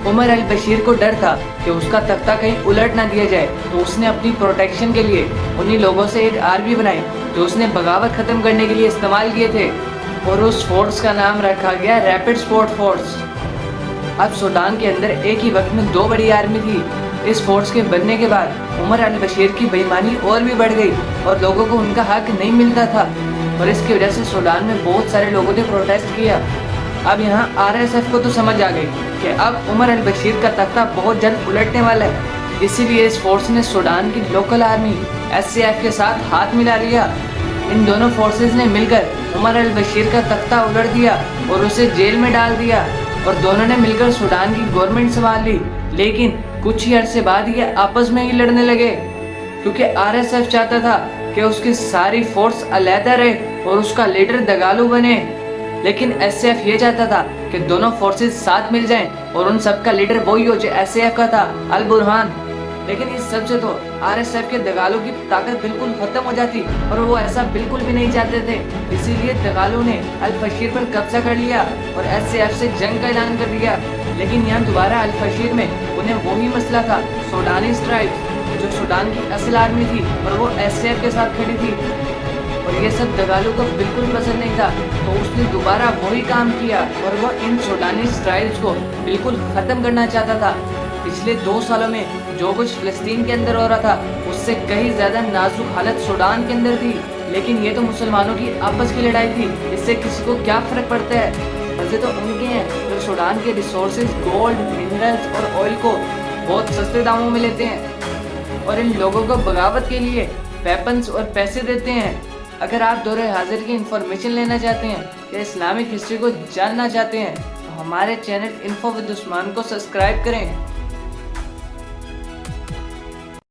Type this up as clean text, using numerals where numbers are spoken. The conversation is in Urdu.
عمر البشیر کو ڈر تھا کہ اس کا تختہ کہیں الٹ نہ دیا جائے، تو اس نے اپنی پروٹیکشن کے لیے انہی لوگوں سے ایک آرمی بنائی جو اس نے بغاوت ختم کرنے کے لیے استعمال کیے تھے، اور اس فورس کا نام رکھا گیا ریپڈ سپورٹ فورس۔ اب سوڈان کے اندر ایک ہی وقت میں 2 بڑی آرمی تھی۔ اس فورس کے بننے کے بعد عمر البشیر کی بے ایمانی اور بھی بڑھ گئی اور لوگوں کو ان کا حق نہیں ملتا تھا، اور اس کی وجہ سے سوڈان میں بہت سارے لوگوں نے پروٹیسٹ کیا۔ اب یہاں RSF کو تو سمجھ آ گئی کہ اب عمر البشیر کا تختہ بہت جلد الٹنے والا ہے، اسی لیے اس فورس نے سوڈان کی لوکل آرمی SAF کے ساتھ ہاتھ ملا لیا۔ ان دونوں فورسز نے مل کر عمر البشیر کا تختہ الٹ دیا اور اسے جیل میں ڈال دیا، اور دونوں نے مل کر سوڈان کی گورنمنٹ سنبھال لی۔ لیکن کچھ ہی عرصے بعد یہ آپس میں ہی لڑنے لگے، کیونکہ RSF چاہتا تھا کہ اس کی ساری فورس علیحدہ رہے اور اس کا لیڈر دگالو بنے، لیکن SAF یہ چاہتا تھا کہ دونوں فورسز ساتھ مل جائیں اور ان سب کا لیڈر وہی ہو جو SAF کا تھا، البرہان۔ لیکن اس سب سے تو RSF کے دگالو کی طاقت بالکل ختم ہو جاتی، اور وہ ایسا بالکل بھی نہیں چاہتے تھے، اسی لیے دگالو نے البشیر پر قبضہ کر لیا اور SAF سے جنگ کا اعلان کر دیا۔ لیکن یہاں دوبارہ البشیر میں انہیں وہی مسئلہ تھا، سوڈانی ٹرائبز جو سوڈان کی اصل آرمی تھی اور وہ SAF کے ساتھ کھڑی تھی، اور یہ سب دگالو کو بالکل پسند نہیں تھا، تو اس نے دوبارہ وہی کام کیا اور وہ ان سوڈانی ٹرائبز کو بالکل ختم کرنا چاہتا تھا۔ پچھلے 2 سالوں میں جو کچھ فلسطین کے اندر ہو رہا تھا اس سے کہیں زیادہ نازک حالت سوڈان کے اندر تھی، لیکن یہ تو مسلمانوں کی آپس کی لڑائی تھی، اس سے کسی کو کیا فرق پڑتا ہے؟ مزے تو ان کے ہیں جو سوڈان کے ریسورسز گولڈ، منرلز اور آئل کو بہت سستے داموں میں لیتے ہیں اور ان لوگوں کو بغاوت کے لیے ویپنز اور پیسے دیتے ہیں۔ اگر آپ دور حاضر کی انفارمیشن لینا چاہتے ہیں یا اسلامک ہسٹری کو جاننا چاہتے ہیں تو ہمارے چینل انفو ود عثمان کو سبسکرائب کریں۔